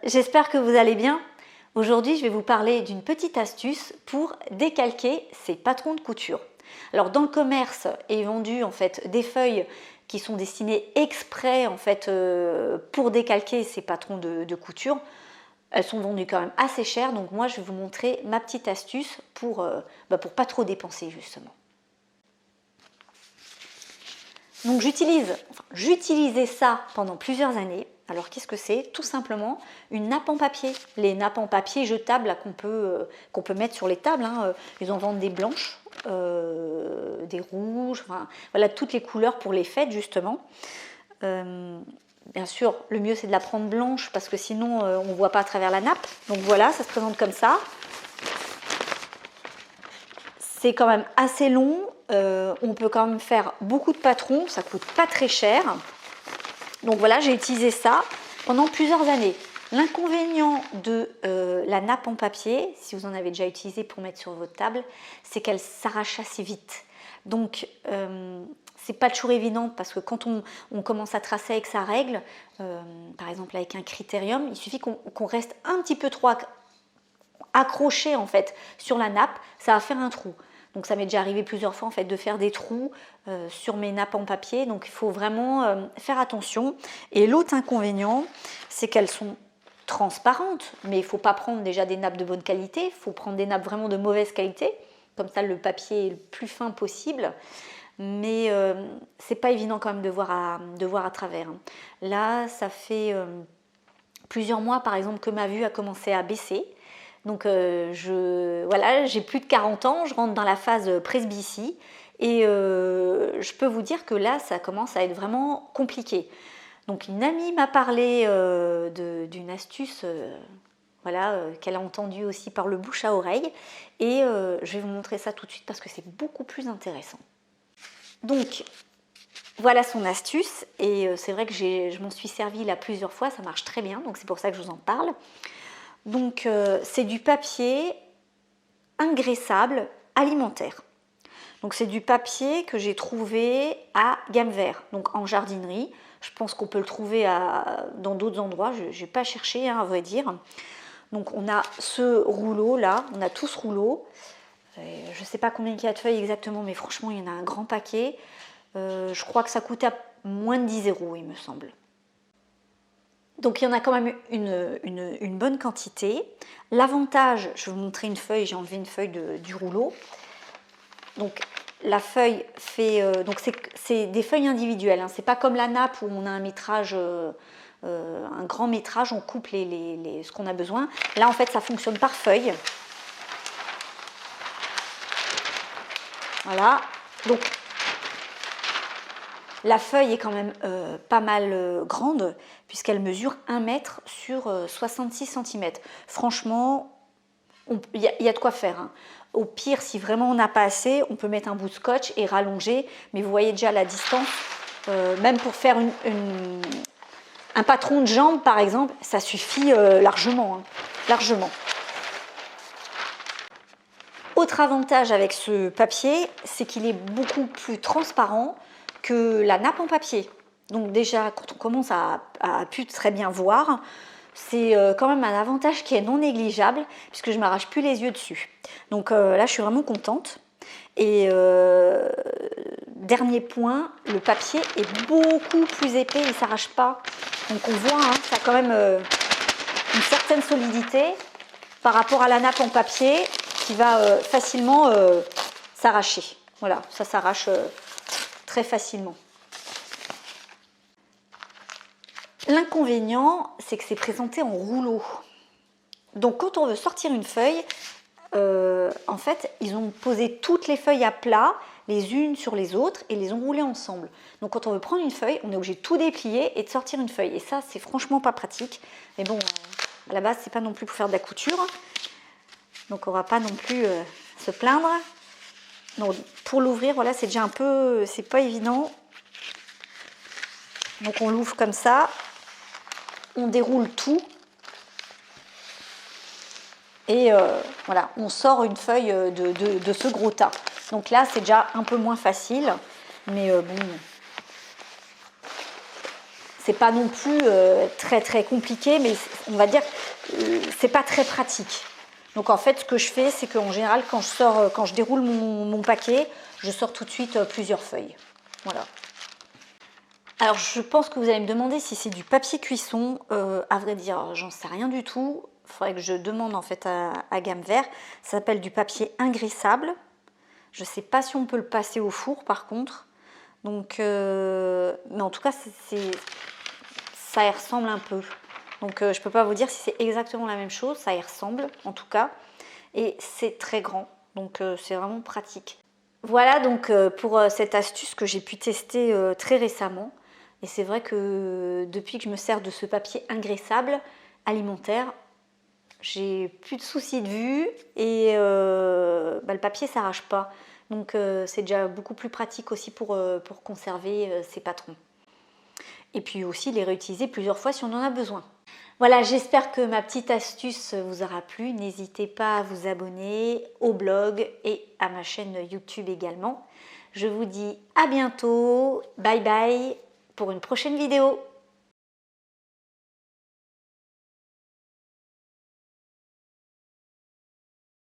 j'espère que vous allez bien. Aujourd'hui, je vais vous parler d'une petite astuce pour décalquer ses patrons de couture. Alors dans le commerce est vendu en fait des feuilles qui sont destinées exprès en fait pour décalquer ces patrons de couture. Elles sont vendues quand même assez chères, donc moi je vais vous montrer ma petite astuce pour pas trop dépenser Donc j'utilisais ça pendant plusieurs années. Alors qu'est-ce que c'est? Tout simplement une nappe en papier. Les nappes en papier jetables qu'on peut mettre sur les tables. Ils en vendent des blanches, des rouges, voilà toutes les couleurs pour les fêtes justement. Bien sûr, le mieux c'est de la prendre blanche parce que sinon on ne voit pas à travers la nappe. Donc voilà, ça se présente comme ça. C'est quand même assez long. On peut quand même faire beaucoup de patrons, ça coûte pas très cher. Donc voilà, j'ai utilisé ça pendant plusieurs années. L'inconvénient de la nappe en papier, si vous en avez déjà utilisé pour mettre sur votre table, c'est qu'elle s'arrache assez vite. Donc c'est pas toujours évident parce que quand on commence à tracer avec sa règle, par exemple avec un critérium, il suffit qu'on reste un petit peu trop accroché en fait sur la nappe, ça va faire un trou. Donc ça m'est déjà arrivé plusieurs fois en fait de faire des trous sur mes nappes en papier, donc il faut vraiment faire attention. Et l'autre inconvénient, c'est qu'elles sont transparentes, mais il ne faut pas prendre déjà des nappes de bonne qualité, il faut prendre des nappes vraiment de mauvaise qualité, comme ça le papier est le plus fin possible. Mais c'est pas évident quand même de voir à travers. Là, ça fait plusieurs mois par exemple que ma vue a commencé à baisser. Donc voilà, j'ai plus de 40 ans, je rentre dans la phase presbytie et je peux vous dire que là, ça commence à être vraiment compliqué. Donc une amie m'a parlé d'une astuce qu'elle a entendue aussi par le bouche à oreille et je vais vous montrer ça tout de suite parce que c'est beaucoup plus intéressant. Donc voilà son astuce et c'est vrai que je m'en suis servie là plusieurs fois, ça marche très bien, donc c'est pour ça que je vous en parle. Donc c'est du papier ingraissable alimentaire. Donc c'est du papier que j'ai trouvé à Gamme Vert, donc en jardinerie. Je pense qu'on peut le trouver dans d'autres endroits, je n'ai pas cherché à vrai dire. Donc on a ce rouleau là, on a tout ce rouleau. Je ne sais pas combien il y a de feuilles exactement, mais franchement il y en a un grand paquet. Je crois que ça coûtait à moins de 10 € il me semble. Donc il y en a quand même une bonne quantité. L'avantage, je vais vous montrer une feuille, j'ai enlevé une feuille du rouleau. Donc la feuille fait, donc c'est des feuilles individuelles, c'est pas comme la nappe où on a un métrage, un grand métrage, on coupe ce qu'on a besoin. Là en fait ça fonctionne par feuille. Voilà, donc la feuille est quand même pas mal grande puisqu'elle mesure 1 mètre sur 66 cm. Franchement, il y a de quoi faire. Au pire, si vraiment on n'a pas assez, on peut mettre un bout de scotch et rallonger. Mais vous voyez déjà la distance, même pour faire un patron de jambe par exemple, ça suffit largement. Largement. Autre avantage avec ce papier, c'est qu'il est beaucoup plus transparent que la nappe en papier. Donc déjà, quand on commence à plus très bien voir, c'est quand même un avantage qui est non négligeable puisque je ne m'arrache plus les yeux dessus. Donc là, je suis vraiment contente. Et dernier point, le papier est beaucoup plus épais, il ne s'arrache pas. Donc on voit, ça a quand même une certaine solidité par rapport à la nappe en papier qui va facilement s'arracher. Voilà, ça s'arrache très facilement. L'inconvénient, c'est que c'est présenté en rouleau. Donc quand on veut sortir une feuille, en fait, ils ont posé toutes les feuilles à plat, les unes sur les autres, et les ont roulées ensemble. Donc quand on veut prendre une feuille, on est obligé de tout déplier et de sortir une feuille. Et ça, c'est franchement pas pratique. Mais bon, à la base, c'est pas non plus pour faire de la couture. Donc on va pas non plus se plaindre. Donc, pour l'ouvrir, voilà, c'est déjà un peu, c'est pas évident. Donc on l'ouvre comme ça, on déroule tout et voilà, on sort une feuille de ce gros tas. Donc là, c'est déjà un peu moins facile, mais bon, C'est pas non plus très très compliqué, mais on va dire c'est pas très pratique. Donc en fait, ce que je fais, c'est qu'en général, quand je déroule mon paquet, je sors tout de suite plusieurs feuilles. Voilà. Alors je pense que vous allez me demander si c'est du papier cuisson. À vrai dire, j'en sais rien du tout. Il faudrait que je demande en fait à Gamme Vert. Ça s'appelle du papier ingraissable. Je ne sais pas si on peut le passer au four par contre. Donc, mais en tout cas, ça y ressemble un peu. Donc je ne peux pas vous dire si c'est exactement la même chose. Ça y ressemble en tout cas. Et c'est très grand. Donc c'est vraiment pratique. Voilà donc pour cette astuce que j'ai pu tester très récemment. Et c'est vrai que depuis que je me sers de ce papier ingraissable alimentaire, j'ai plus de soucis de vue et le papier ne s'arrache pas. Donc c'est déjà beaucoup plus pratique aussi pour conserver ces patrons. Et puis aussi les réutiliser plusieurs fois si on en a besoin. Voilà, j'espère que ma petite astuce vous aura plu. N'hésitez pas à vous abonner au blog et à ma chaîne YouTube également. Je vous dis à bientôt, bye bye pour une prochaine vidéo.